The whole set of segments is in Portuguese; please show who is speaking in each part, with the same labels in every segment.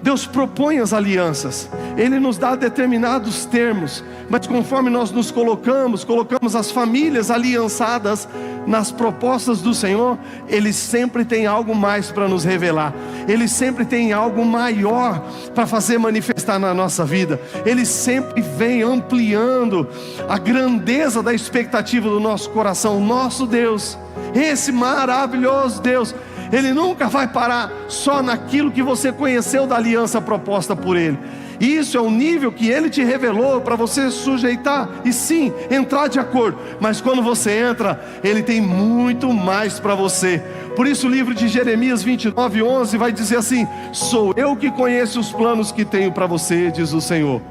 Speaker 1: Deus propõe as alianças, Ele nos dá determinados termos, mas conforme nós nos colocamos as famílias aliançadas nas propostas do Senhor, Ele sempre tem algo mais para nos revelar, Ele sempre tem algo maior para fazer manifestar na nossa vida, Ele sempre vem ampliando a grandeza da expectativa do nosso coração. O nosso Deus, esse maravilhoso Deus, Ele nunca vai parar só naquilo que você conheceu da aliança proposta por Ele. Isso é o nível que Ele te revelou para você sujeitar e sim, entrar de acordo. Mas quando você entra, Ele tem muito mais para você. Por isso o livro de Jeremias 29:11 vai dizer assim: sou eu que conheço os planos que tenho para você, diz o Senhor.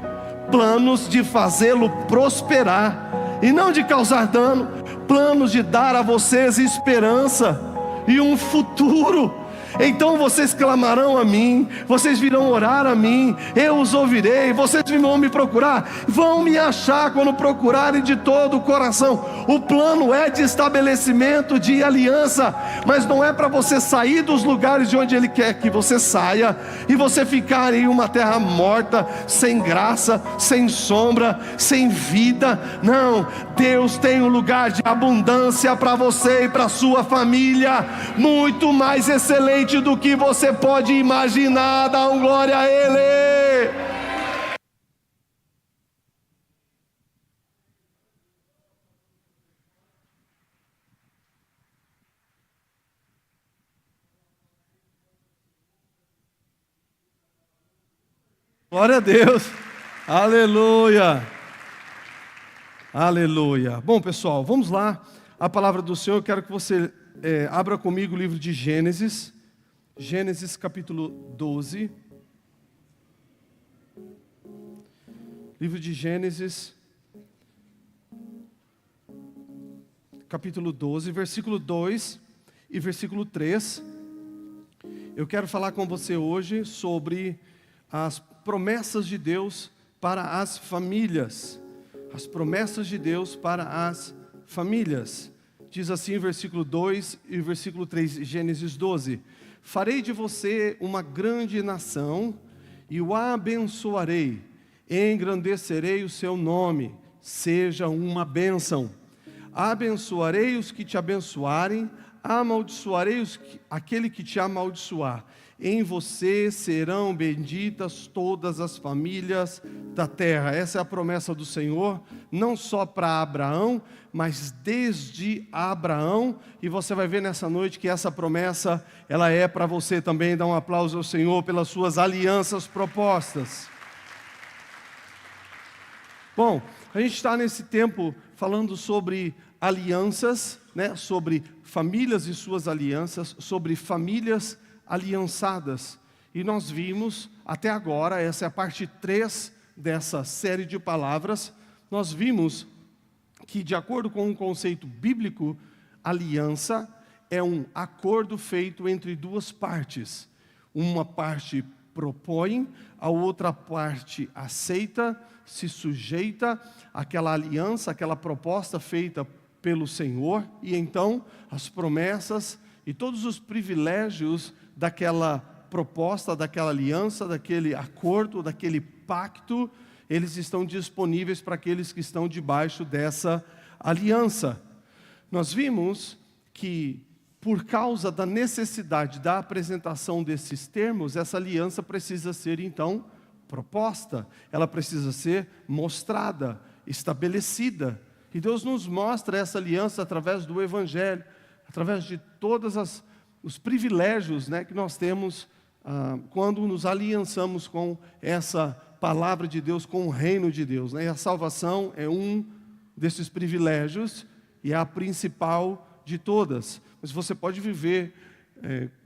Speaker 1: Planos de fazê-lo prosperar e não de causar dano. Planos de dar a vocês esperança e um futuro. Então vocês clamarão a mim, vocês virão orar a mim, eu os ouvirei, vocês vão me procurar, vão me achar quando procurarem de todo o coração. O plano é de estabelecimento de aliança, mas não é para você sair dos lugares de onde Ele quer que você saia e você ficar em uma terra morta, sem graça, sem sombra, sem vida. Não, Deus tem um lugar de abundância para você e para a sua família, muito mais excelente do que você pode imaginar. Dá um glória a Ele. Glória a Deus, aleluia, aleluia. Bom, pessoal, vamos lá, a palavra do Senhor. Eu quero que você abra comigo o livro de Gênesis, Gênesis capítulo 12, livro de Gênesis, capítulo 12, versículo 2 e versículo 3. Eu quero falar com você hoje sobre as promessas de Deus para as famílias, as promessas de Deus para as famílias. Diz assim o versículo 2 e o versículo 3, Gênesis 12: farei de você uma grande nação e o abençoarei, engrandecerei o seu nome, seja uma bênção. Abençoarei os que te abençoarem, amaldiçoarei aquele que te amaldiçoar. Em você serão benditas todas as famílias da terra. Essa é a promessa do Senhor, não só para Abraão, mas desde Abraão. E você vai ver nessa noite que essa promessa, ela é para você também. Dá um aplauso ao Senhor pelas suas alianças propostas. Bom, a gente está nesse tempo falando sobre alianças, né? Sobre famílias e suas alianças, sobre famílias aliançadas. E nós vimos até agora, essa é a parte 3 dessa série de palavras, nós vimos que, de acordo com um conceito bíblico, aliança é um acordo feito entre duas partes. Uma parte propõe, a outra parte aceita, se sujeita àquela aliança, àquela proposta feita pelo Senhor, e então as promessas e todos os privilégios daquela proposta, daquela aliança, daquele acordo, daquele pacto, eles estão disponíveis para aqueles que estão debaixo dessa aliança. Nós vimos que, por causa da necessidade da apresentação desses termos, essa aliança precisa ser então proposta, ela precisa ser mostrada, estabelecida. E Deus nos mostra essa aliança através do Evangelho, através de todos os privilégios, né, que nós temos quando nos aliançamos com essa palavra de Deus, com o reino de Deus, né? E a salvação é um desses privilégios e é a principal de todas. Mas você pode viver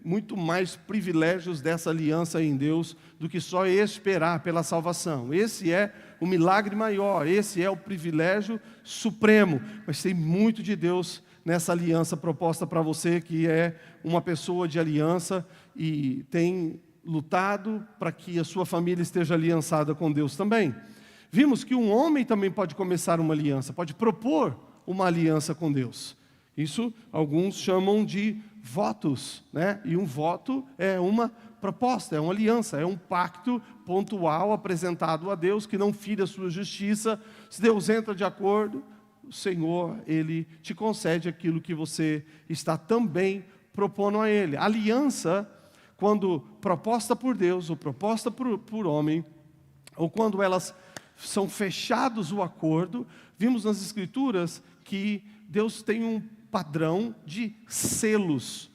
Speaker 1: muito mais privilégios dessa aliança em Deus do que só esperar pela salvação. Esse é o milagre maior, esse é o privilégio supremo, mas tem muito de Deus nessa aliança proposta para você, que é uma pessoa de aliança e tem lutado para que a sua família esteja aliançada com Deus também. Vimos que um homem também pode começar uma aliança, pode propor uma aliança com Deus. Isso alguns chamam de votos, né? E um voto é uma proposta, é uma aliança, é um pacto pontual apresentado a Deus que não fira a sua justiça. Se Deus entra de acordo, o Senhor, Ele te concede aquilo que você está também propondo a Ele. A aliança, quando proposta por Deus ou proposta por homem, ou quando elas são fechados o acordo, vimos nas Escrituras que Deus tem um padrão de selos.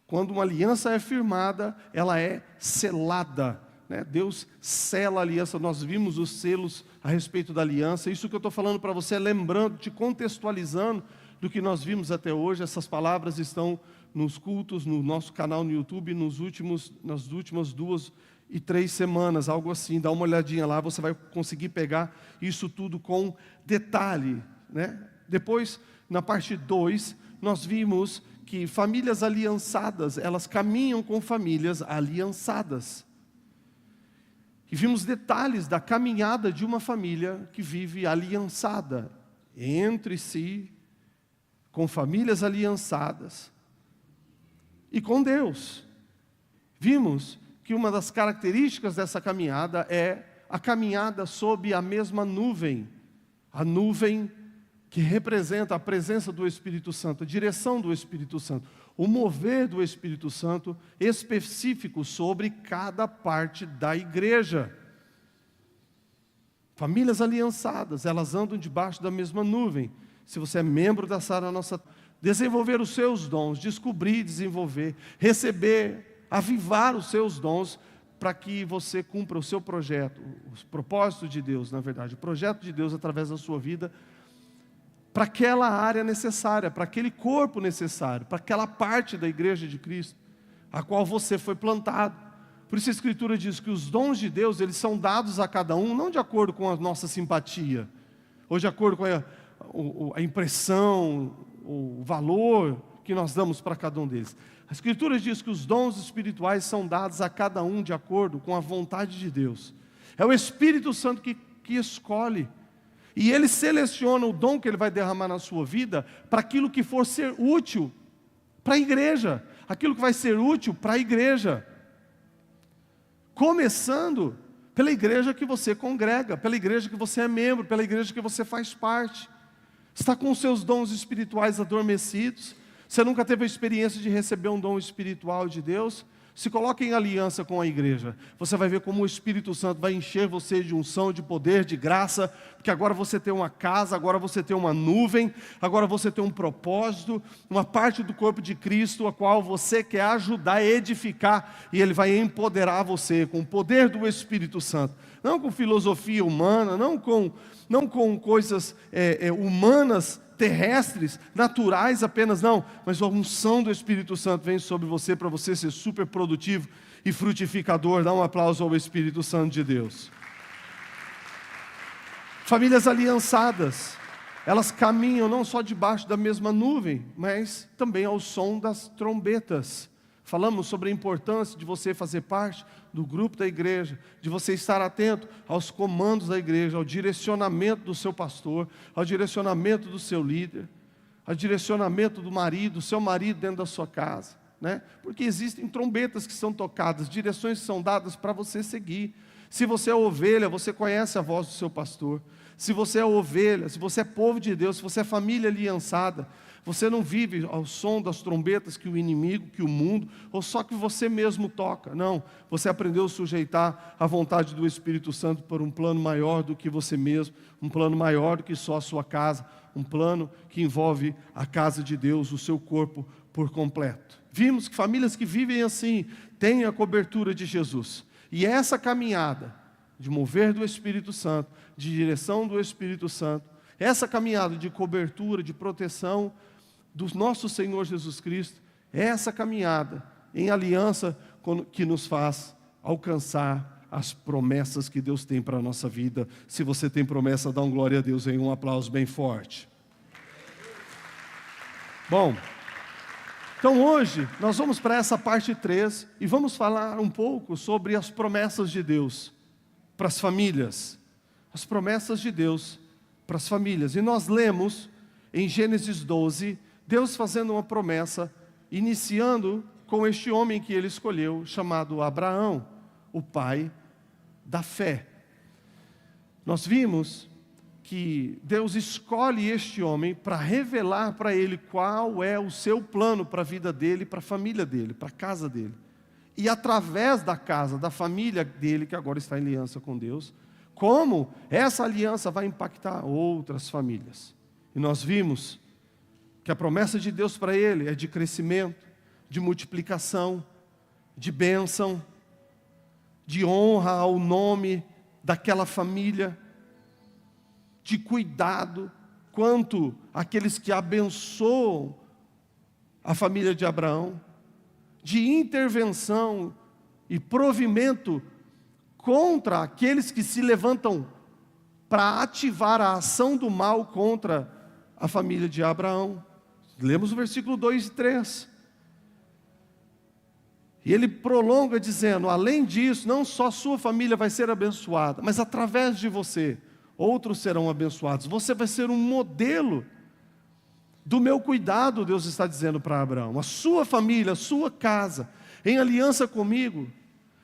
Speaker 1: Quando uma aliança é firmada, ela é selada, né? Deus sela a aliança. Nós vimos os selos a respeito da aliança. Isso que eu estou falando para você, lembrando, te contextualizando do que nós vimos até hoje. Essas palavras estão nos cultos, no nosso canal no YouTube, nas últimas 2 e 3 semanas, algo assim. Dá uma olhadinha lá, você vai conseguir pegar isso tudo com detalhe, né? Depois, na parte 2, nós vimos que famílias aliançadas, elas caminham com famílias aliançadas. E vimos detalhes da caminhada de uma família que vive aliançada entre si, com famílias aliançadas e com Deus. Vimos que uma das características dessa caminhada é a caminhada sob a mesma nuvem, a nuvem que representa a presença do Espírito Santo, a direção do Espírito Santo, o mover do Espírito Santo específico sobre cada parte da igreja. Famílias aliançadas, elas andam debaixo da mesma nuvem. Se você é membro da Sara Nossa, desenvolver os seus dons, descobrir, desenvolver, receber, avivar os seus dons, para que você cumpra o seu projeto, os propósitos de Deus, na verdade, o projeto de Deus através da sua vida, para aquela área necessária, para aquele corpo necessário, para aquela parte da igreja de Cristo, a qual você foi plantado. Por isso a Escritura diz que os dons de Deus, eles são dados a cada um, não de acordo com a nossa simpatia, ou de acordo com a impressão, o valor que nós damos para cada um deles. A Escritura diz que os dons espirituais são dados a cada um de acordo com a vontade de Deus. É o Espírito Santo que escolhe. E Ele seleciona o dom que Ele vai derramar na sua vida para aquilo que for ser útil para a igreja. Aquilo que vai ser útil para a igreja. Começando pela igreja que você congrega, pela igreja que você é membro, pela igreja que você faz parte. Está com os seus dons espirituais adormecidos. Você nunca teve a experiência de receber um dom espiritual de Deus? Se coloque em aliança com a igreja. Você vai ver como o Espírito Santo vai encher você de unção, de poder, de graça. Porque agora você tem uma casa, agora você tem uma nuvem, agora você tem um propósito, uma parte do corpo de Cristo, a qual você quer ajudar a edificar. E Ele vai empoderar você com o poder do Espírito Santo. Não com filosofia humana, não com coisas humanas, terrestres, naturais apenas, não, mas a unção do Espírito Santo vem sobre você para você ser super produtivo e frutificador. Dá um aplauso ao Espírito Santo de Deus. Famílias aliançadas, elas caminham não só debaixo da mesma nuvem, mas também ao som das trombetas. Falamos sobre a importância de você fazer parte do grupo da igreja, de você estar atento aos comandos da igreja, ao direcionamento do seu pastor, ao direcionamento do seu líder, ao direcionamento do marido, do seu marido dentro da sua casa, né? Porque existem trombetas que são tocadas, direções que são dadas para você seguir. Se você é ovelha, você conhece a voz do seu pastor. Se você é ovelha, se você é povo de Deus, se você é família aliançada, você não vive ao som das trombetas que o inimigo, que o mundo, ou só que você mesmo toca. Não, você aprendeu a sujeitar a vontade do Espírito Santo por um plano maior do que você mesmo, um plano maior do que só a sua casa, um plano que envolve a casa de Deus, o seu corpo por completo. Vimos que famílias que vivem assim têm a cobertura de Jesus. E essa caminhada de mover do Espírito Santo, de direção do Espírito Santo, essa caminhada de cobertura, de proteção do nosso Senhor Jesus Cristo, é essa caminhada em aliança que nos faz alcançar as promessas que Deus tem para a nossa vida. Se você tem promessa, dá um glória a Deus em um aplauso bem forte. Bom, então hoje nós vamos para essa parte 3 e vamos falar um pouco sobre as promessas de Deus para as famílias. As promessas de Deus para as famílias. E nós lemos em Gênesis 12, Deus fazendo uma promessa iniciando com este homem que ele escolheu, chamado Abraão, o pai da fé. Nós vimos que Deus escolhe este homem para revelar para ele qual é o seu plano para a vida dele, para a família dele, para a casa dele. E através da casa, da família dele, que agora está em aliança com Deus, como essa aliança vai impactar outras famílias. E nós vimos que a promessa de Deus para ele é de crescimento, de multiplicação, de bênção, de honra ao nome daquela família, de cuidado, quanto aqueles que abençoam a família de Abraão, de intervenção e provimento contra aqueles que se levantam para ativar a ação do mal contra a família de Abraão. Lemos o versículo 2 e 3. E ele prolonga dizendo, além disso, não só sua família vai ser abençoada, mas através de você, outros serão abençoados. Você vai ser um modelo do meu cuidado, Deus está dizendo para Abraão. A sua família, a sua casa, em aliança comigo,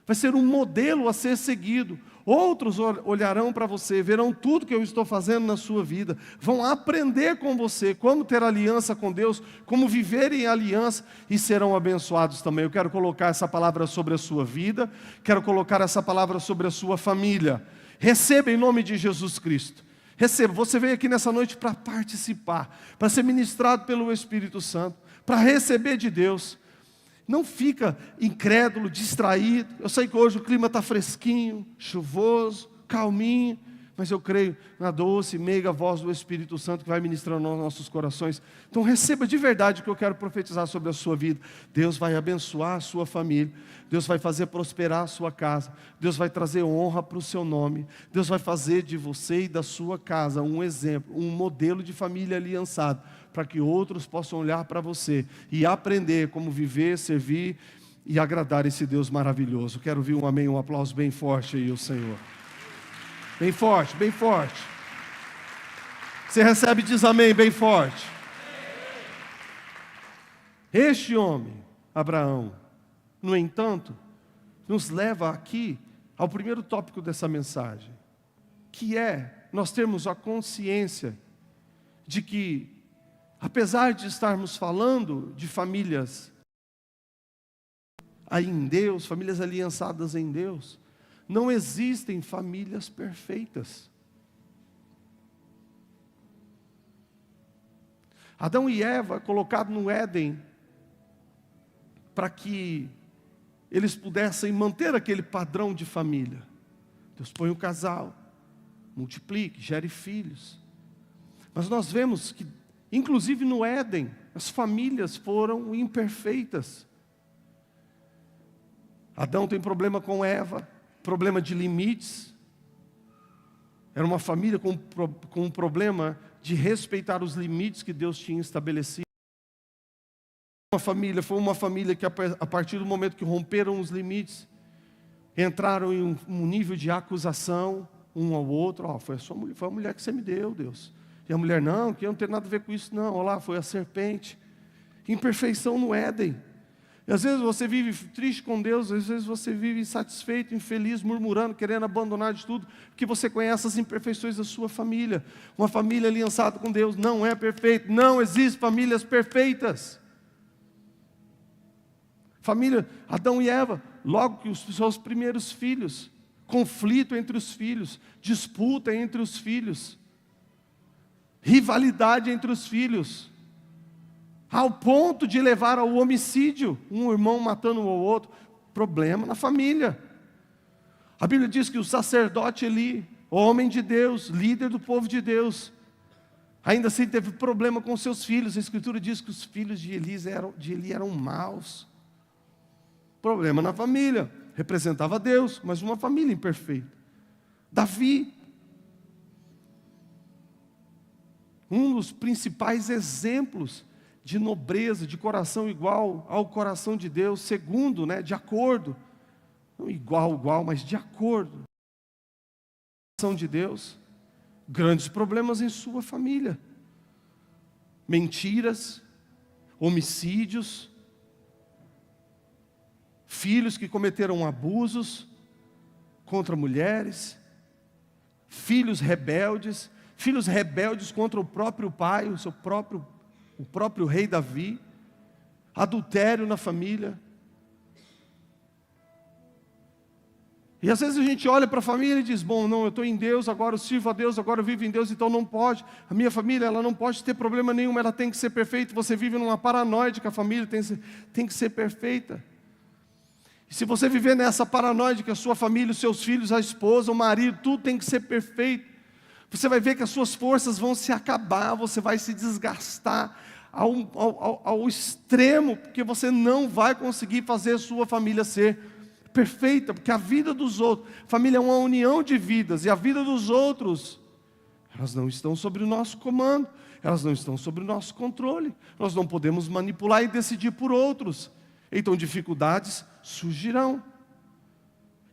Speaker 1: vai ser um modelo a ser seguido. Outros olharão para você, verão tudo que eu estou fazendo na sua vida, vão aprender com você como ter aliança com Deus, como viver em aliança e serão abençoados também. Eu quero colocar essa palavra sobre a sua vida, quero colocar essa palavra sobre a sua família. Receba em nome de Jesus Cristo. Receba, você veio aqui nessa noite para participar, para ser ministrado pelo Espírito Santo, para receber de Deus. Não fica incrédulo, distraído. Eu sei que hoje o clima está fresquinho, chuvoso, calminho, mas eu creio na doce e meiga voz do Espírito Santo que vai ministrando nos nossos corações. Então receba de verdade o que eu quero profetizar sobre a sua vida. Deus vai abençoar a sua família, Deus vai fazer prosperar a sua casa, Deus vai trazer honra para o seu nome, Deus vai fazer de você e da sua casa um exemplo, um modelo de família aliançado, para que outros possam olhar para você e aprender como viver, servir e agradar esse Deus maravilhoso. Quero ouvir um amém, um aplauso bem forte aí ao Senhor. Bem forte, bem forte. Você recebe e diz amém bem forte. Este homem, Abraão, no entanto, nos leva aqui ao primeiro tópico dessa mensagem, que é nós termos a consciência de que, apesar de estarmos falando de famílias aí em Deus, famílias aliançadas em Deus, não existem famílias perfeitas. Adão e Eva, colocados no Éden, para que eles pudessem manter aquele padrão de família. Deus põe o casal, multiplique, gere filhos. Mas nós vemos que, inclusive no Éden, as famílias foram imperfeitas. Adão tem problema com Eva, problema de limites. Era uma família com um problema de respeitar os limites que Deus tinha estabelecido. Foi uma família que, a partir do momento que romperam os limites, entraram em um nível de acusação um ao outro. Foi a mulher que você me deu, Deus. E a mulher, não, que eu não tenho nada a ver com isso, não. Olha lá, foi a serpente. Imperfeição no Éden. E às vezes você vive triste com Deus, às vezes você vive insatisfeito, infeliz, murmurando, querendo abandonar de tudo, porque você conhece as imperfeições da sua família. Uma família aliançada com Deus não é perfeita, não existem famílias perfeitas. Família, Adão e Eva, logo que os seus primeiros filhos, conflito entre os filhos, disputa entre os filhos, rivalidade entre os filhos, ao ponto de levar ao homicídio, um irmão matando um ao outro, problema na família. A Bíblia diz que o sacerdote Eli, homem de Deus, líder do povo de Deus, ainda assim teve problema com seus filhos. A Escritura diz que os filhos de Eli eram maus. Problema na família, representava Deus, mas uma família imperfeita. Davi, um dos principais exemplos de nobreza, de coração igual ao coração de Deus, segundo, de acordo, não igual, mas de acordo, coração de Deus, grandes problemas em sua família, mentiras, homicídios, filhos que cometeram abusos contra mulheres, filhos rebeldes contra o próprio pai, o próprio rei Davi, adultério na família. E às vezes a gente olha para a família e diz, bom, não, eu estou em Deus, agora eu sirvo a Deus, agora eu vivo em Deus, então não pode. A minha família, ela não pode ter problema nenhum, ela tem que ser perfeita. Você vive numa paranoia de que a família tem que ser perfeita. E se você viver nessa paranoia de que a sua família, os seus filhos, a esposa, o marido, tudo tem que ser perfeito, você vai ver que as suas forças vão se acabar, você vai se desgastar ao extremo, porque você não vai conseguir fazer a sua família ser perfeita, porque a vida dos outros, família é uma união de vidas, e a vida dos outros, elas não estão sob o nosso comando, elas não estão sob o nosso controle, nós não podemos manipular e decidir por outros, então dificuldades surgirão.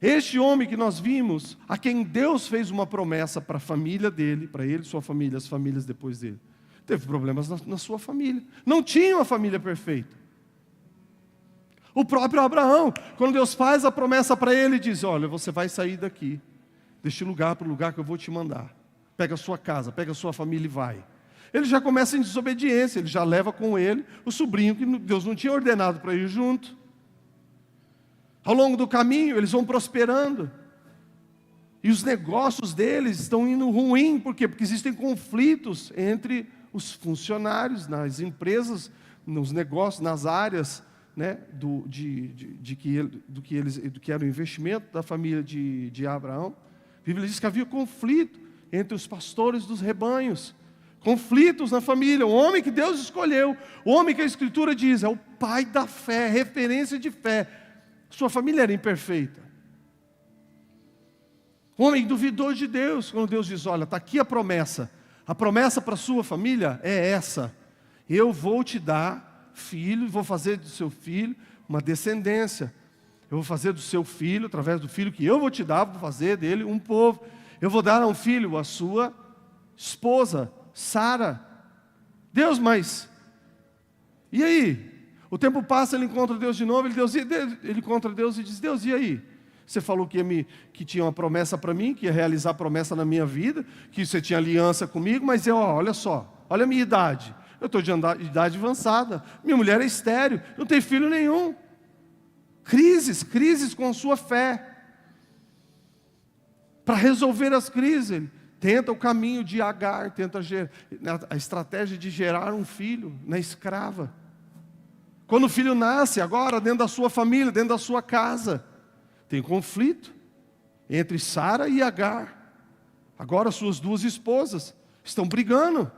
Speaker 1: Este homem que nós vimos, a quem Deus fez uma promessa para a família dele, para ele, sua família, as famílias depois dele, teve problemas na sua família, não tinha uma família perfeita. O próprio Abraão, quando Deus faz a promessa para ele, diz, olha, você vai sair daqui, deste lugar para o lugar que eu vou te mandar. Pega a sua casa, pega a sua família e vai. Ele já começa em desobediência, ele já leva com ele o sobrinho que Deus não tinha ordenado para ir junto. Ao longo do caminho, eles vão prosperando. E os negócios deles estão indo ruim, por quê? Porque existem conflitos entre os funcionários, nas empresas, nos negócios, nas áreas, né, do que era o investimento da família de Abraão. A Bíblia diz que havia conflito entre os pastores dos rebanhos, conflitos na família. O homem que Deus escolheu, o homem que a Escritura diz, é o pai da fé, referência de fé. Sua família era imperfeita. O homem duvidou de Deus, quando Deus diz, olha, está aqui a promessa para a sua família é essa, eu vou te dar filho, vou fazer do seu filho uma descendência, eu vou fazer do seu filho, através do filho que eu vou te dar, vou fazer dele um povo, eu vou dar a um filho a sua esposa, Sara. Deus, mas, e aí? O tempo passa, ele encontra Deus de novo, ele encontra Deus e diz, Deus, e aí? Você falou que tinha uma promessa para mim, que ia realizar a promessa na minha vida, que você tinha aliança comigo, mas olha só, olha a minha idade. Eu estou de idade avançada, minha mulher é estéril, não tem filho nenhum. Crises com a sua fé. Para resolver as crises, ele tenta o caminho de Agar, tenta a estratégia de gerar um filho na escrava. Quando o filho nasce, agora dentro da sua família, dentro da sua casa, tem conflito entre Sara e Agar. Agora suas duas esposas estão brigando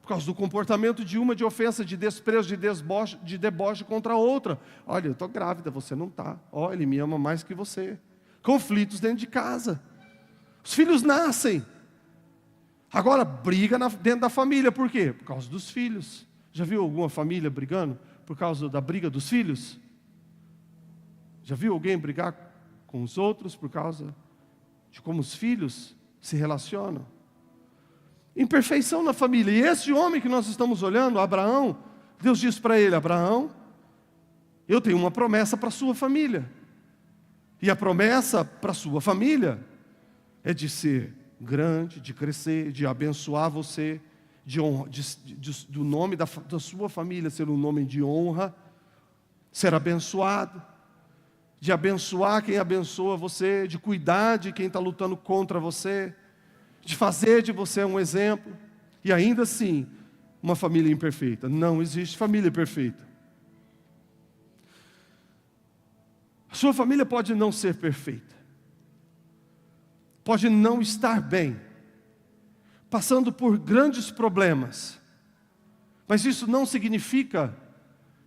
Speaker 1: por causa do comportamento de uma, de ofensa, de desprezo, de deboche contra a outra. Olha, eu estou grávida, você não está. Ele me ama mais que você. Conflitos dentro de casa. Os filhos nascem. Agora briga dentro da família. Por quê? Por causa dos filhos. Já viu alguma família brigando por causa da briga dos filhos? Já viu alguém brigar com os outros por causa de como os filhos se relacionam? Imperfeição na família. E esse homem que nós estamos olhando, Abraão, Deus diz para ele, Abraão, eu tenho uma promessa para a sua família. E a promessa para a sua família é de ser grande, de crescer, de abençoar você, do nome da sua família ser um nome de honra, ser abençoado, de abençoar quem abençoa você, de cuidar de quem está lutando contra você, de fazer de você um exemplo, e ainda assim, uma família imperfeita. Não existe família perfeita. A sua família pode não ser perfeita, pode não estar bem, passando por grandes problemas, mas isso não significa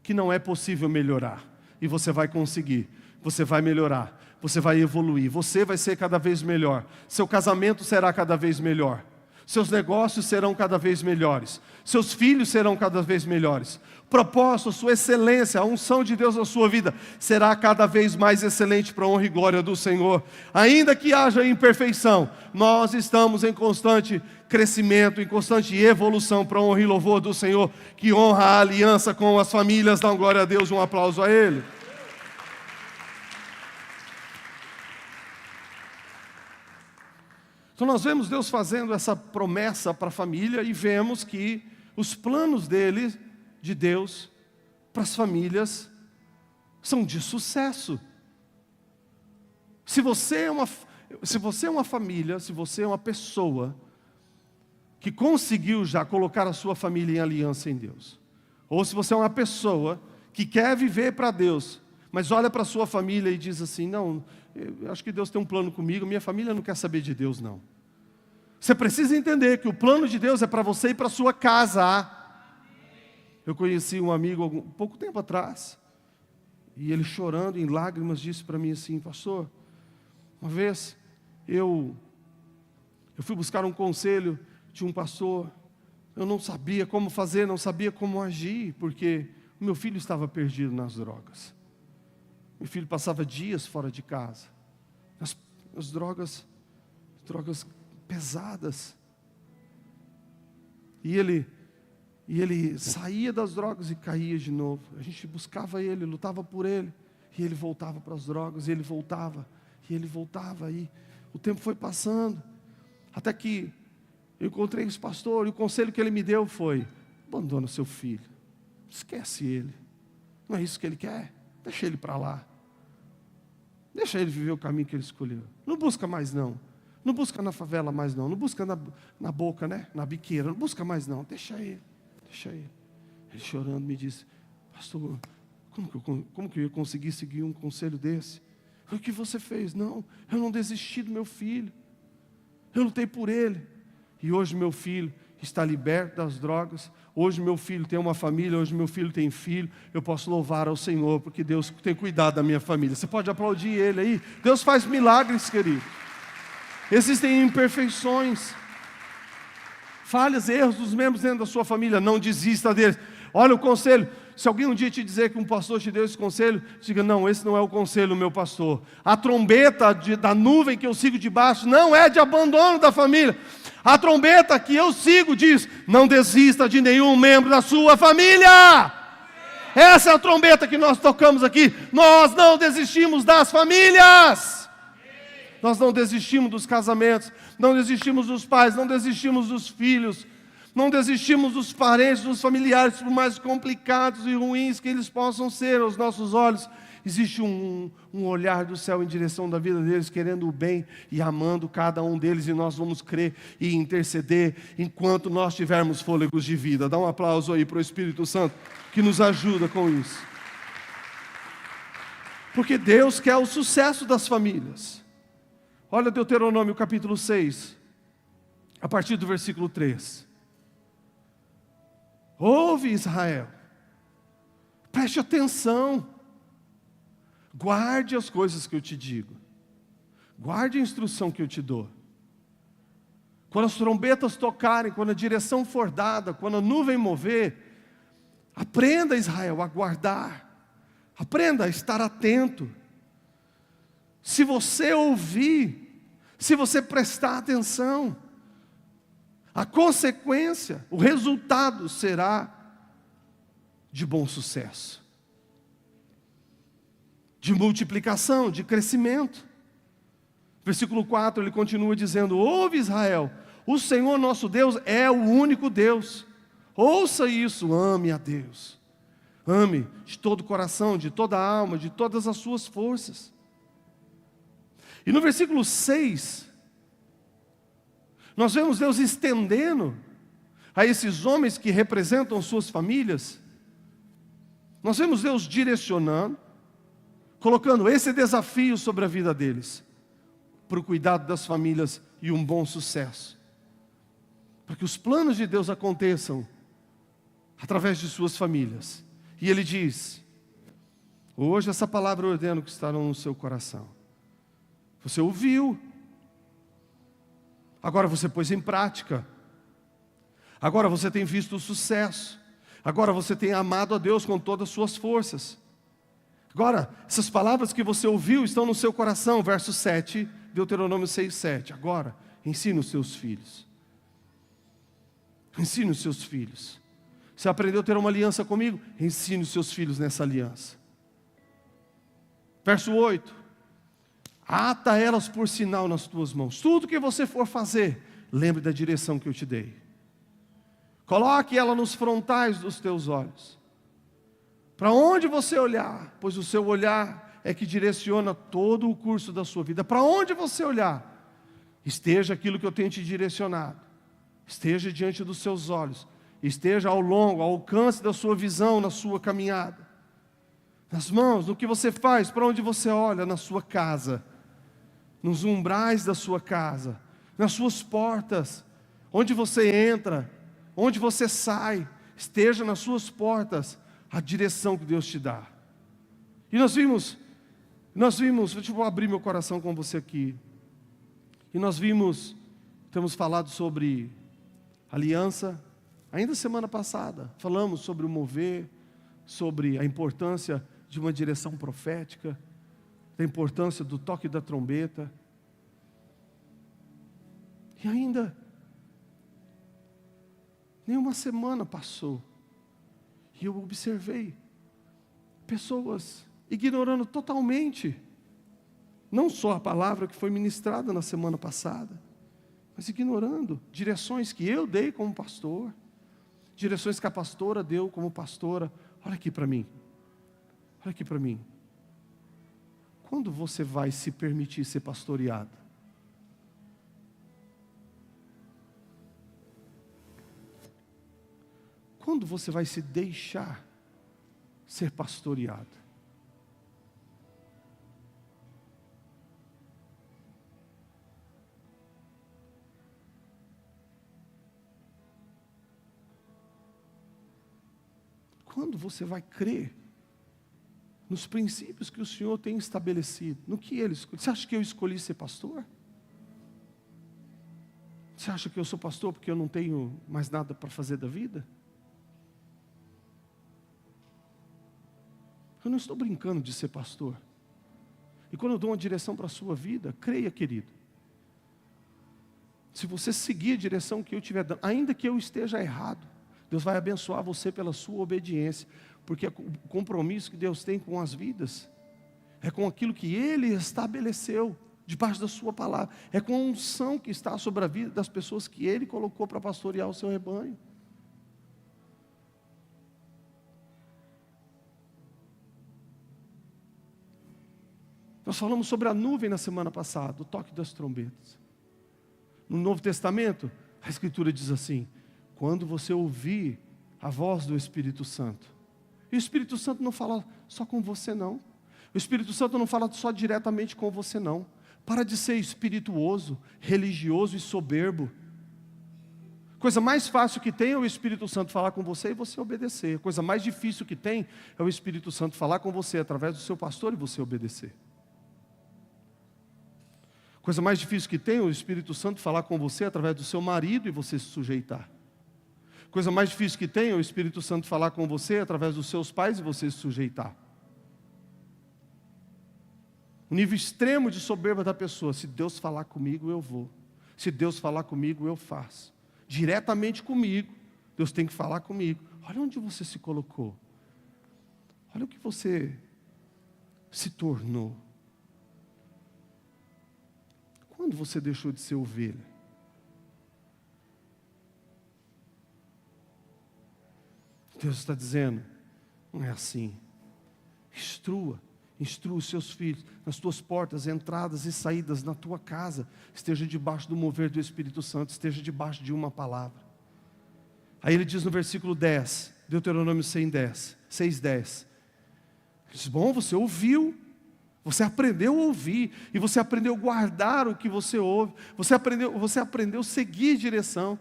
Speaker 1: que não é possível melhorar, e você vai conseguir, você vai melhorar, você vai evoluir, você vai ser cada vez melhor, seu casamento será cada vez melhor, seus negócios serão cada vez melhores, seus filhos serão cada vez melhores, o propósito, sua excelência, a unção de Deus na sua vida será cada vez mais excelente para a honra e glória do Senhor. Ainda que haja imperfeição, nós estamos em constante crescimento, em constante evolução para a honra e louvor do Senhor, que honra a aliança com as famílias. Dá uma glória a Deus, um aplauso a Ele. Então nós vemos Deus fazendo essa promessa para a família e vemos que os planos dele, de Deus, para as famílias, são de sucesso. Se você é uma família, se você é uma pessoa que conseguiu já colocar a sua família em aliança em Deus, ou se você é uma pessoa que quer viver para Deus, mas olha para a sua família e diz assim, não, eu acho que Deus tem um plano comigo, minha família não quer saber de Deus não. Você precisa entender que o plano de Deus é para você e para a sua casa. Eu conheci um amigo pouco tempo atrás, e ele chorando em lágrimas disse para mim assim, pastor, uma vez eu fui buscar um conselho de um pastor, eu não sabia como fazer, não sabia como agir, porque o meu filho estava perdido nas drogas. Meu filho passava dias fora de casa, as drogas pesadas. E ele saía das drogas e caía de novo. A gente buscava ele, lutava por ele, e ele voltava para as drogas, e ele voltava, e o tempo foi passando, até que eu encontrei esse pastor, e o conselho que ele me deu foi, abandona seu filho, esquece ele, não é isso que ele quer, deixa ele para lá, deixa ele viver o caminho que ele escolheu, não busca mais não busca na favela mais não busca na boca, né? Na biqueira, não busca mais não, deixa ele. Ele chorando me disse, pastor, como que eu ia conseguir seguir um conselho desse? O que você fez? Não, eu não desisti do meu filho, eu lutei por ele, e hoje meu filho está liberto das drogas, hoje meu filho tem uma família, hoje meu filho tem filho, eu posso louvar ao Senhor, porque Deus tem cuidado da minha família. Você pode aplaudir ele aí? Deus faz milagres, querido. Existem imperfeições, falhas, erros dos membros dentro da sua família, não desista deles. Olha o conselho, se alguém um dia te dizer que um pastor te deu esse conselho, diga, não, esse não é o conselho, meu pastor. A trombeta da nuvem que eu sigo debaixo não é de abandono da família. A trombeta que eu sigo diz, não desista de nenhum membro da sua família. Essa é a trombeta que nós tocamos aqui. Nós não desistimos das famílias. Nós não desistimos dos casamentos, não desistimos dos pais, não desistimos dos filhos, não desistimos dos parentes, dos familiares, por mais complicados e ruins que eles possam ser aos nossos olhos. Existe um olhar do céu em direção da vida deles, querendo o bem e amando cada um deles, e nós vamos crer e interceder enquanto nós tivermos fôlegos de vida. Dá um aplauso aí para o Espírito Santo que nos ajuda com isso. Porque Deus quer o sucesso das famílias. Olha Deuteronômio capítulo 6, a partir do versículo 3. Ouve, Israel, preste atenção, guarde as coisas que eu te digo, guarde a instrução que eu te dou. Quando as trombetas tocarem, quando a direção for dada, quando a nuvem mover, aprenda, Israel, a guardar, aprenda a estar atento. Se você ouvir, se você prestar atenção, a consequência, o resultado será de bom sucesso, de multiplicação, de crescimento. Versículo 4, ele continua dizendo, ouve Israel, o Senhor nosso Deus é o único Deus. Ouça isso, ame a Deus. Ame de todo o coração, de toda a alma, de todas as suas forças. E no versículo 6, nós vemos Deus estendendo a esses homens que representam suas famílias, nós vemos Deus direcionando, colocando esse desafio sobre a vida deles, para o cuidado das famílias e um bom sucesso, para que os planos de Deus aconteçam através de suas famílias. E Ele diz, hoje essa palavra eu ordeno que estarão no seu coração. Você ouviu, agora você pôs em prática, agora você tem visto o sucesso, agora você tem amado a Deus com todas as suas forças. Agora, essas palavras que você ouviu estão no seu coração, verso 7, Deuteronômio 6, 7. Agora, ensina os seus filhos. Ensine os seus filhos. Você aprendeu a ter uma aliança comigo? Ensine os seus filhos nessa aliança. Verso 8. ata elas por sinal nas tuas mãos. Tudo que você for fazer, lembre da direção que eu te dei. Coloque ela nos frontais dos teus olhos. Para onde você olhar, pois o seu olhar é que direciona todo o curso da sua vida. Para onde você olhar, esteja aquilo que eu tenho te direcionado. Esteja diante dos seus olhos. Esteja ao longo, ao alcance da sua visão, na sua caminhada. Nas mãos, no que você faz, para onde você olha, na sua casa. Nos umbrais da sua casa, nas suas portas, onde você entra, onde você sai, esteja nas suas portas a direção que Deus te dá. E nós vimos, deixa eu abrir meu coração com você aqui. E nós temos falado sobre aliança, ainda semana passada, falamos sobre o mover, sobre a importância de uma direção profética, da importância do toque da trombeta. E ainda, nenhuma semana passou, e eu observei pessoas ignorando totalmente, não só a palavra que foi ministrada na semana passada, mas ignorando direções que eu dei como pastor, direções que a pastora deu como pastora. Olha aqui para mim, olha aqui para mim. Quando você vai se permitir ser pastoreado? Quando você vai se deixar ser pastoreado? Quando você vai crer nos princípios que o Senhor tem estabelecido, no que Ele escolheu? Você acha que eu escolhi ser pastor? Você acha que eu sou pastor porque eu não tenho mais nada para fazer da vida? Eu não estou brincando de ser pastor. E quando eu dou uma direção para a sua vida, creia, querido. Se você seguir a direção que eu estiver dando, ainda que eu esteja errado, Deus vai abençoar você pela sua obediência. Porque o compromisso que Deus tem com as vidas é com aquilo que Ele estabeleceu debaixo da sua palavra. É com a unção que está sobre a vida das pessoas que Ele colocou para pastorear o seu rebanho. Nós falamos sobre a nuvem na semana passada, o toque das trombetas. No Novo Testamento, a Escritura diz assim: quando você ouvir a voz do Espírito Santo. E o Espírito Santo não fala só com você, não. O Espírito Santo não fala só diretamente com você, não. Para de ser espirituoso, religioso e soberbo. Coisa mais fácil que tem é o Espírito Santo falar com você e você obedecer. Coisa mais difícil que tem é o Espírito Santo falar com você através do seu pastor e você obedecer. Coisa mais difícil que tem é o Espírito Santo falar com você através do seu marido e você se sujeitar. Coisa mais difícil que tem é o Espírito Santo falar com você através dos seus pais e você se sujeitar. O nível extremo de soberba da pessoa: se Deus falar comigo, eu vou. Se Deus falar comigo, eu faço. Diretamente comigo, Deus tem que falar comigo. Olha onde você se colocou. Olha o que você se tornou. Quando você deixou de ser ovelha? Deus está dizendo: não é assim. Instrua os seus filhos, nas tuas portas, entradas e saídas, na tua casa, esteja debaixo do mover do Espírito Santo, esteja debaixo de uma palavra. Aí ele diz no versículo 10, Deuteronômio 6:10, diz: bom, você ouviu, você aprendeu a ouvir, e você aprendeu a guardar o que você ouve, você aprendeu a seguir direção,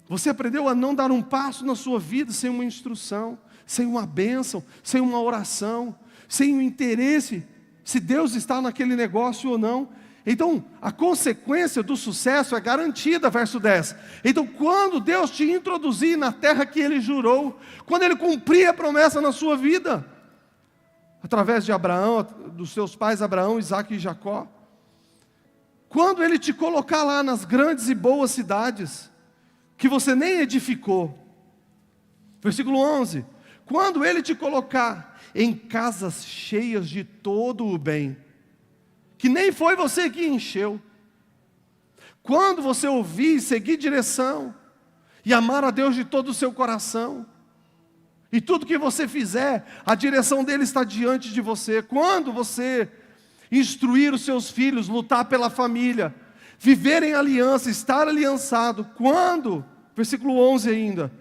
Speaker 1: você aprendeu a não dar um passo na sua vida sem uma instrução, sem uma bênção, sem uma oração, sem um interesse, se Deus está naquele negócio ou não. Então, a consequência do sucesso é garantida, verso 10. Então, quando Deus te introduzir na terra que Ele jurou, quando Ele cumprir a promessa na sua vida, através de Abraão, dos seus pais Abraão, Isaque e Jacó, quando Ele te colocar lá nas grandes e boas cidades, que você nem edificou, versículo 11, quando Ele te colocar em casas cheias de todo o bem, que nem foi você que encheu. Quando você ouvir e seguir direção, e amar a Deus de todo o seu coração, e tudo que você fizer, a direção dele está diante de você. Quando você instruir os seus filhos, lutar pela família, viver em aliança, estar aliançado, quando, versículo 11 ainda,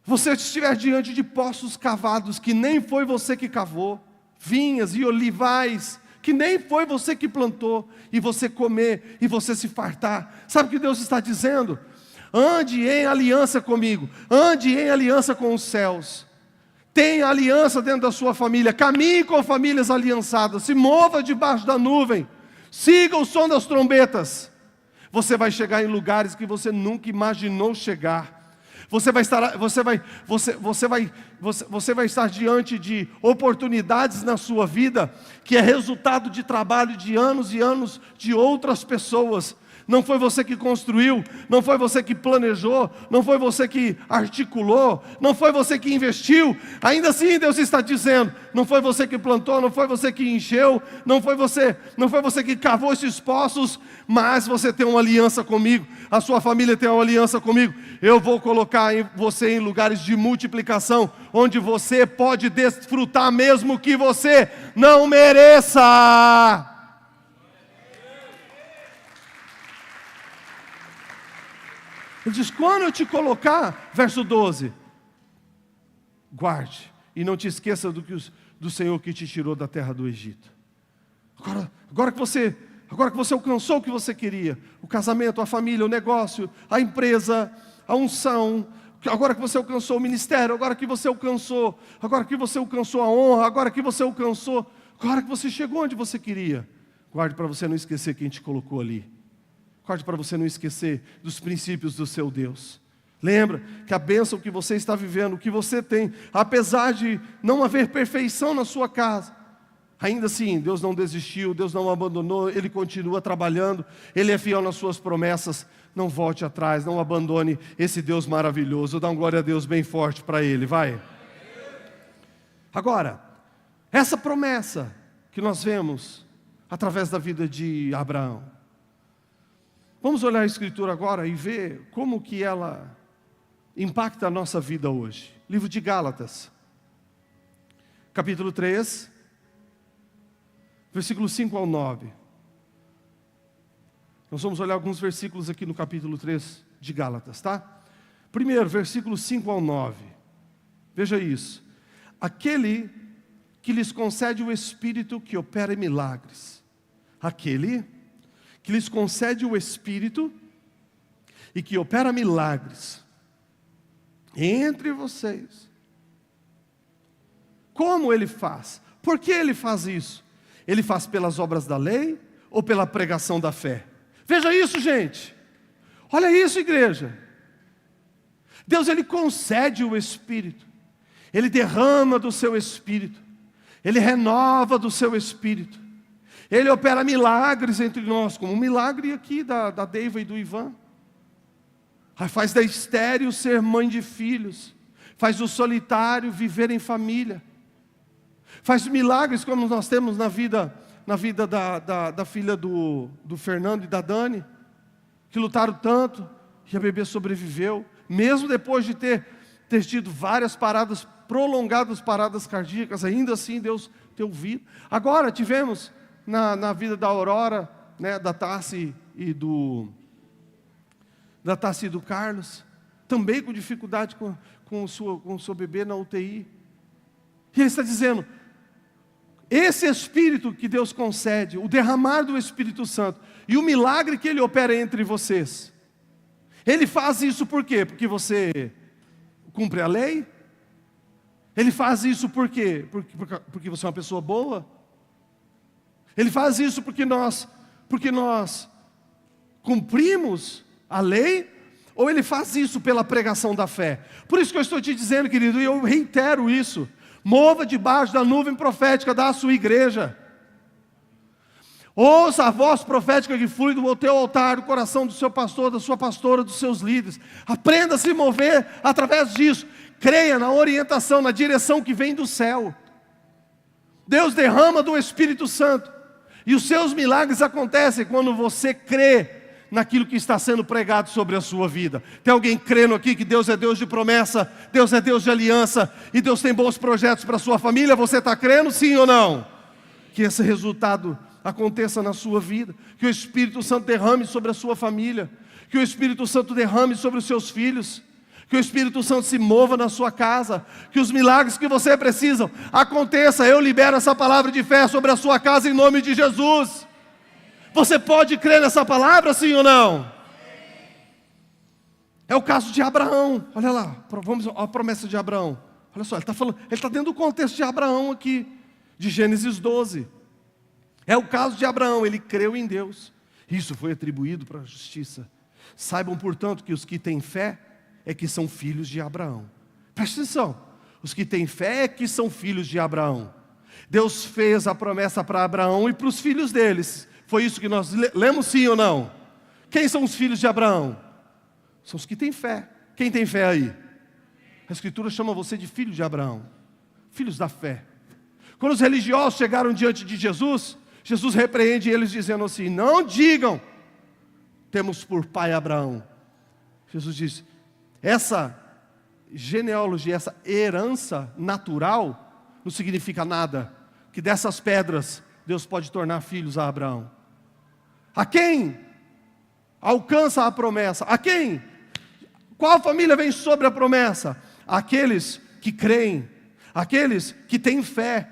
Speaker 1: você estiver diante de poços cavados, que nem foi você que cavou, vinhas e olivais, que nem foi você que plantou, e você comer, e você se fartar. Sabe o que Deus está dizendo? Ande em aliança comigo, ande em aliança com os céus. Tenha aliança dentro da sua família, caminhe com famílias aliançadas, se mova debaixo da nuvem, siga o som das trombetas. Você vai chegar em lugares que você nunca imaginou chegar. Você vai estar diante de oportunidades na sua vida, que é resultado de trabalho de anos e anos de outras pessoas. Não foi você que construiu, não foi você que planejou, não foi você que articulou, não foi você que investiu. Ainda assim Deus está dizendo, não foi você que plantou, não foi você que encheu, não foi você que cavou esses poços, mas você tem uma aliança comigo, a sua família tem uma aliança comigo. Eu vou colocar você em lugares de multiplicação, onde você pode desfrutar mesmo que você não mereça. Ele diz, quando eu te colocar, verso 12, guarde, e não te esqueça do Senhor que te tirou da terra do Egito. Agora que você alcançou o que você queria, o casamento, a família, o negócio, a empresa, a unção, agora que você alcançou o ministério, agora que você alcançou a honra, agora que você chegou onde você queria, guarde para você não esquecer quem te colocou ali. Guarde para você não esquecer dos princípios do seu Deus. Lembra que a bênção que você está vivendo, o que você tem, apesar de não haver perfeição na sua casa, ainda assim, Deus não desistiu, Deus não abandonou, Ele continua trabalhando, Ele é fiel nas suas promessas. Não volte atrás, não abandone esse Deus maravilhoso. Dá um glória a Deus bem forte para Ele, vai. Agora, essa promessa que nós vemos através da vida de Abraão, vamos olhar a Escritura agora e ver como que ela impacta a nossa vida hoje. Livro de Gálatas, capítulo 3, versículos 5 ao 9. Nós vamos olhar alguns versículos aqui no capítulo 3 de Gálatas, tá? Primeiro, versículos 5 ao 9. Veja isso. Aquele que lhes concede o Espírito que opera milagres. Aquele que lhes concede o Espírito e que opera milagres entre vocês. Como Ele faz? Por que Ele faz isso? Ele faz pelas obras da lei ou pela pregação da fé? Veja isso, gente. Olha isso, igreja. Deus, Ele concede o Espírito. Ele derrama do seu Espírito. Ele renova do seu Espírito. Ele opera milagres entre nós, como um milagre aqui da Deiva e do Ivan. Faz da estéril ser mãe de filhos. Faz do solitário viver em família. Faz milagres como nós temos na vida da filha do Fernando e da Dani, que lutaram tanto e a bebê sobreviveu, mesmo depois de ter tido várias prolongadas paradas cardíacas, ainda assim Deus ter ouvido. Agora tivemos na vida da Aurora, né, da Tassi e do Carlos, também com dificuldade com o seu bebê na UTI. E Ele está dizendo, esse Espírito que Deus concede, o derramar do Espírito Santo, e o milagre que Ele opera entre vocês, Ele faz isso por quê? Porque você cumpre a lei? Ele faz isso por quê? Porque você é uma pessoa boa? Ele faz isso porque nós cumprimos a lei? Ou Ele faz isso pela pregação da fé? Por isso que eu estou te dizendo, querido, e eu reitero isso, mova debaixo da nuvem profética da sua igreja. Ouça a voz profética que flui do teu altar, do coração do seu pastor, da sua pastora, dos seus líderes. Aprenda a se mover através disso. Creia na orientação, na direção que vem do céu. Deus derrama do Espírito Santo. E os seus milagres acontecem quando você crê naquilo que está sendo pregado sobre a sua vida. Tem alguém crendo aqui que Deus é Deus de promessa, Deus é Deus de aliança, e Deus tem bons projetos para a sua família? Você está crendo, sim ou não? Que esse resultado aconteça na sua vida, que o Espírito Santo derrame sobre a sua família, que o Espírito Santo derrame sobre os seus filhos, que o Espírito Santo se mova na sua casa, que os milagres que você precisa aconteçam. Eu libero essa palavra de fé sobre a sua casa em nome de Jesus. Você pode crer nessa palavra, sim ou não? É o caso de Abraão. Olha lá, vamos a promessa de Abraão. Olha só, ele está dentro do contexto de Abraão aqui, de Gênesis 12. É o caso de Abraão, ele creu em Deus. Isso foi atribuído para a justiça. Saibam, portanto, que os que têm fé é que são filhos de Abraão. Presta atenção, os que têm fé é que são filhos de Abraão. Deus fez a promessa para Abraão e para os filhos deles. Foi isso que nós lemos, sim ou não? Quem são os filhos de Abraão? São os que têm fé. Quem tem fé aí? A Escritura chama você de filho de Abraão, filhos da fé. Quando os religiosos chegaram diante de Jesus, Jesus repreende eles dizendo assim: não digam, temos por pai Abraão. Jesus diz, essa genealogia, essa herança natural, não significa nada, que dessas pedras Deus pode tornar filhos a Abraão. A quem alcança a promessa? A quem? Qual família vem sobre a promessa? Aqueles que creem, aqueles que têm fé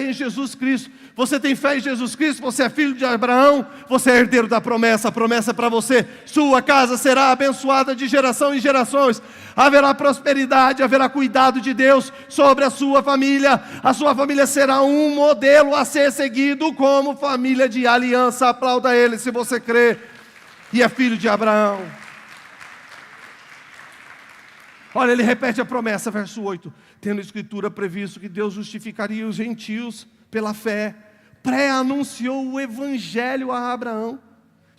Speaker 1: em Jesus Cristo. Você tem fé em Jesus Cristo, você é filho de Abraão, você é herdeiro da promessa. A promessa é para você: sua casa será abençoada de geração em gerações. Haverá prosperidade, haverá cuidado de Deus sobre a sua família. A sua família será um modelo a ser seguido como família de aliança. Aplauda Ele se você crê e é filho de Abraão. Olha, ele repete a promessa, verso 8. Tendo a Escritura previsto que Deus justificaria os gentios pela fé, pré-anunciou o Evangelho a Abraão,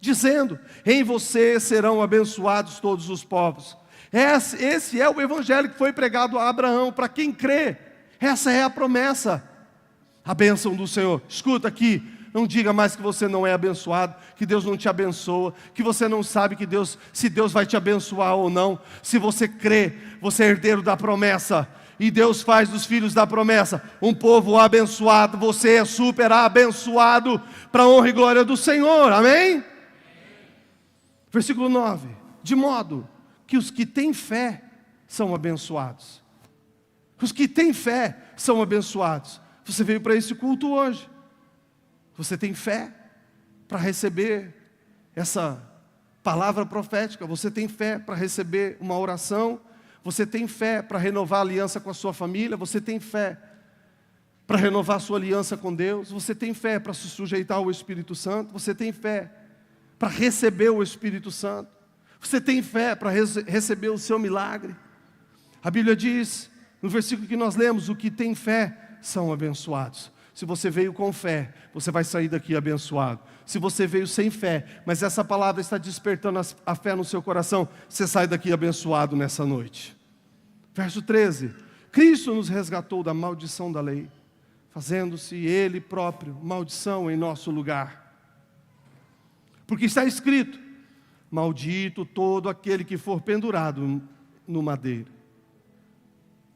Speaker 1: dizendo: em você serão abençoados todos os povos. Esse é o Evangelho que foi pregado a Abraão, para quem crê. Essa é a promessa, a bênção do Senhor. Escuta aqui, não diga mais que você não é abençoado, que Deus não te abençoa, que você não sabe que se Deus vai te abençoar ou não. Se você crê, você é herdeiro da promessa, e Deus faz dos filhos da promessa um povo abençoado. Você é super abençoado, para a honra e glória do Senhor, amém? Versículo 9, de modo que os que têm fé são abençoados. Os que têm fé são abençoados. Você veio para esse culto hoje. Você tem fé para receber essa palavra profética? Você tem fé para receber uma oração? Você tem fé para renovar a aliança com a sua família? Você tem fé para renovar a sua aliança com Deus? Você tem fé para se sujeitar ao Espírito Santo? Você tem fé para receber o Espírito Santo? Você tem fé para receber o seu milagre? A Bíblia diz, no versículo que nós lemos, o que tem fé são abençoados. Se você veio com fé, você vai sair daqui abençoado. Se você veio sem fé, mas essa palavra está despertando a fé no seu coração, você sai daqui abençoado nessa noite. Verso 13. Cristo nos resgatou da maldição da lei, fazendo-se Ele próprio maldição em nosso lugar. Porque está escrito: maldito todo aquele que for pendurado no madeiro.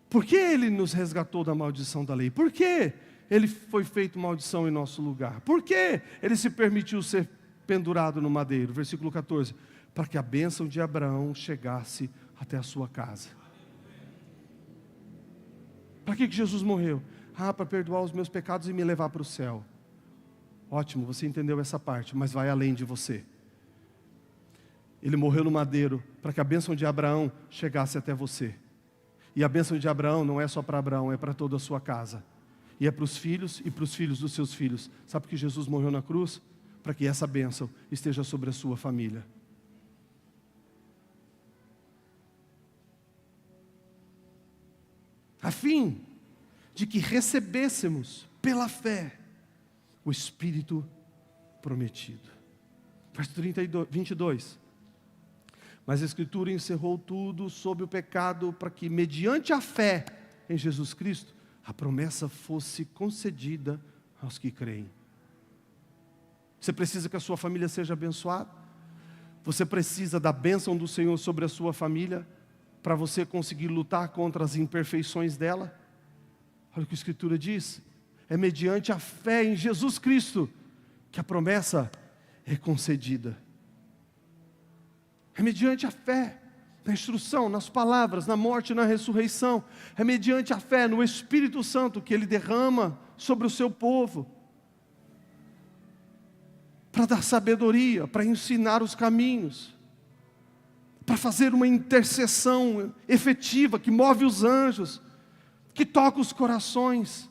Speaker 1: Por que Ele nos resgatou da maldição da lei? Por quê? Ele foi feito maldição em nosso lugar. Por que Ele se permitiu ser pendurado no madeiro? Versículo 14. Para que a bênção de Abraão chegasse até a sua casa. Para que Jesus morreu? Para perdoar os meus pecados e me levar para o céu. Ótimo, você entendeu essa parte, mas vai além de você. Ele morreu no madeiro para que a bênção de Abraão chegasse até você. E a bênção de Abraão não é só para Abraão, é para toda a sua casa. E é para os filhos e para os filhos dos seus filhos. Sabe por que Jesus morreu na cruz? Para que essa bênção esteja sobre a sua família. A fim de que recebêssemos pela fé o Espírito prometido. Verso 22. Mas a Escritura encerrou tudo sob o pecado, para que mediante a fé em Jesus Cristo, a promessa fosse concedida aos que creem. Você precisa que a sua família seja abençoada? Você precisa da bênção do Senhor sobre a sua família para você conseguir lutar contra as imperfeições dela? Olha o que a Escritura diz. É mediante a fé em Jesus Cristo que a promessa é concedida. É mediante a fé, na instrução, nas palavras, na morte e na ressurreição. É mediante a fé no Espírito Santo que Ele derrama sobre o seu povo, para dar sabedoria, para ensinar os caminhos, para fazer uma intercessão efetiva, que move os anjos, que toca os corações.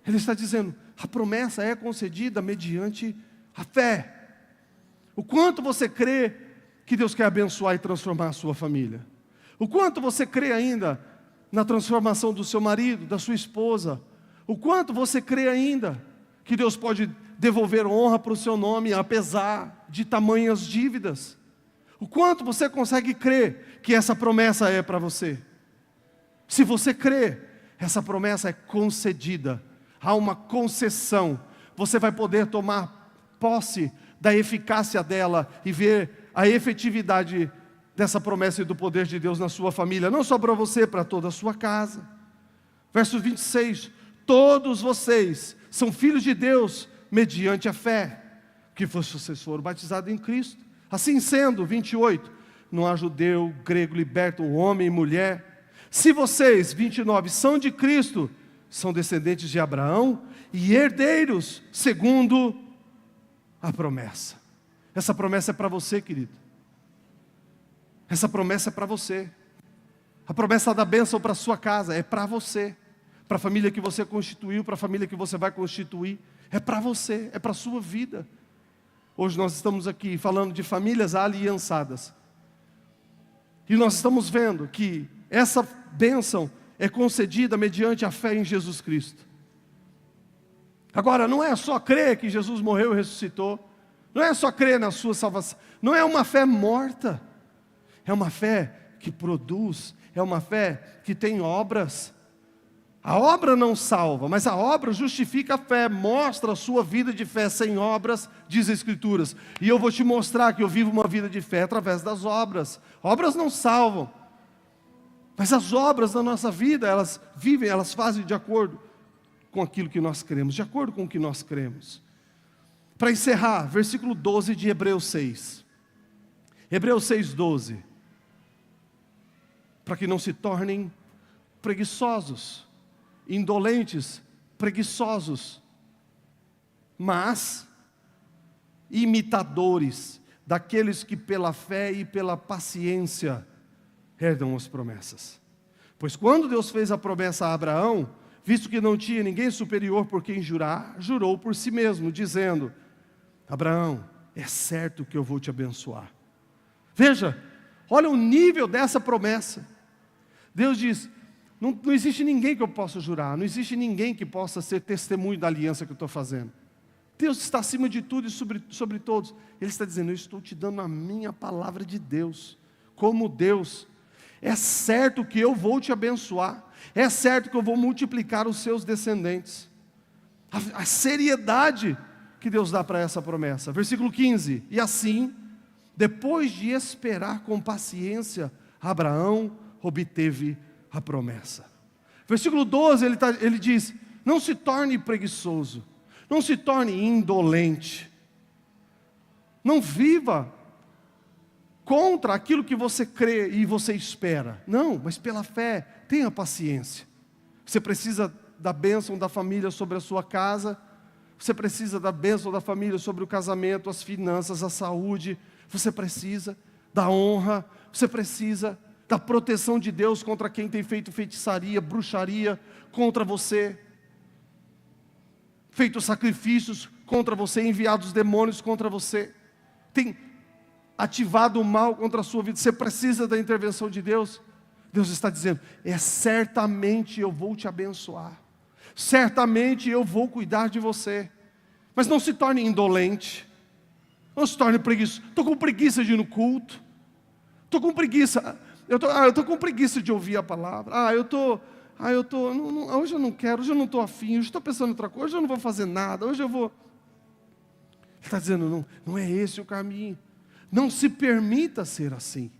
Speaker 1: Ele está dizendo, a promessa é concedida mediante a fé. O quanto você crê que Deus quer abençoar e transformar a sua família? O quanto você crê ainda na transformação do seu marido, da sua esposa? O quanto você crê ainda que Deus pode devolver honra para o seu nome, apesar de tamanhas dívidas? O quanto você consegue crer que essa promessa é para você? Se você crê, essa promessa é concedida. Há uma concessão. Você vai poder tomar posse da eficácia dela e ver a efetividade dessa promessa e do poder de Deus na sua família. Não só para você, para toda a sua casa. Verso 26. Todos vocês são filhos de Deus mediante a fé, que vocês foram batizados em Cristo. Assim sendo, 28, não há judeu, grego, liberto, homem e mulher. Se vocês, 29, são de Cristo, são descendentes de Abraão e herdeiros segundo a promessa. Essa promessa é para você, querido. Essa promessa é para você. A promessa da bênção para a sua casa é para você. Para a família que você constituiu, para a família que você vai constituir. É para você, é para a sua vida. Hoje nós estamos aqui falando de famílias aliançadas. E nós estamos vendo que essa bênção é concedida mediante a fé em Jesus Cristo. Agora, não é só crer que Jesus morreu e ressuscitou. Não é só crer na sua salvação. Não é uma fé morta. É uma fé que produz. É uma fé que tem obras. A obra não salva, mas a obra justifica a fé, mostra a sua vida de fé sem obras, diz as Escrituras. E eu vou te mostrar que eu vivo uma vida de fé através das obras. Obras não salvam, mas as obras da nossa vida, elas vivem, elas fazem de acordo com aquilo que nós cremos, de acordo com o que nós cremos. Para encerrar, versículo 12 de Hebreus 6. Hebreus 6, 12. Para que não se tornem preguiçosos, indolentes, preguiçosos, mas imitadores daqueles que pela fé e pela paciência herdam as promessas. Pois quando Deus fez a promessa a Abraão, visto que não tinha ninguém superior por quem jurar, jurou por si mesmo, dizendo: Abraão, é certo que eu vou te abençoar. Veja, olha o nível dessa promessa. Deus diz: não existe ninguém que eu possa jurar, não existe ninguém que possa ser testemunho da aliança que eu estou fazendo. Deus está acima de tudo e sobre todos. Ele está dizendo: eu estou te dando a minha palavra de Deus, como Deus. É certo que eu vou te abençoar, é certo que eu vou multiplicar os seus descendentes. A seriedade que Deus dá para essa promessa. Versículo 15: e assim, depois de esperar com paciência, Abraão obteve a promessa. Versículo 12, ele diz: não se torne preguiçoso, não se torne indolente, não viva contra aquilo que você crê e você espera. Não, mas pela fé, tenha paciência. Você precisa da bênção da família sobre a sua casa, você precisa da bênção da família sobre o casamento, as finanças, a saúde, você precisa da honra, você precisa da proteção de Deus contra quem tem feito feitiçaria, bruxaria contra você, feito sacrifícios contra você, enviado os demônios contra você, tem ativado o mal contra a sua vida. Você precisa da intervenção de Deus. Deus está dizendo: certamente eu vou te abençoar, certamente eu vou cuidar de você. Mas não se torne indolente, não se torne preguiçoso. Estou com preguiça de ir no culto, estou com preguiça, eu estou com preguiça de ouvir a palavra, eu estou hoje eu não quero, hoje eu não estou afim, hoje estou pensando em outra coisa, hoje eu não vou fazer nada, hoje eu vou... Ele está dizendo, não é esse o caminho. Não se permita ser assim.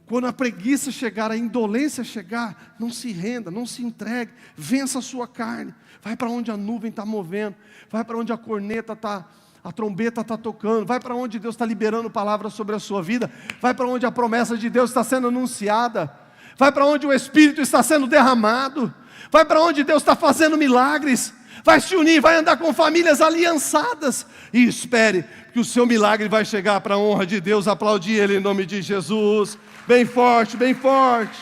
Speaker 1: Quando a preguiça chegar, a indolência chegar, não se renda, não se entregue, vença a sua carne. Vai para onde a nuvem está movendo, vai para onde a corneta está, a trombeta está tocando, vai para onde Deus está liberando palavras sobre a sua vida, vai para onde a promessa de Deus está sendo anunciada, vai para onde o Espírito está sendo derramado, vai para onde Deus está fazendo milagres, vai se unir, vai andar com famílias aliançadas, e espere que o seu milagre vai chegar para a honra de Deus. Aplaudir Ele em nome de Jesus, bem forte, bem forte.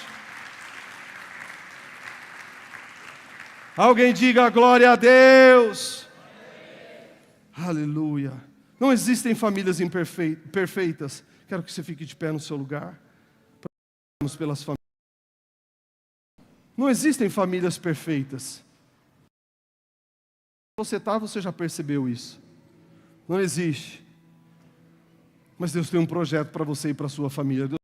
Speaker 1: Alguém diga glória a Deus. Aleluia. Não existem famílias perfeitas. Quero que você fique de pé no seu lugar. Pelas famílias. Não existem famílias perfeitas. Você já percebeu isso. Não existe. Mas Deus tem um projeto para você e para a sua família.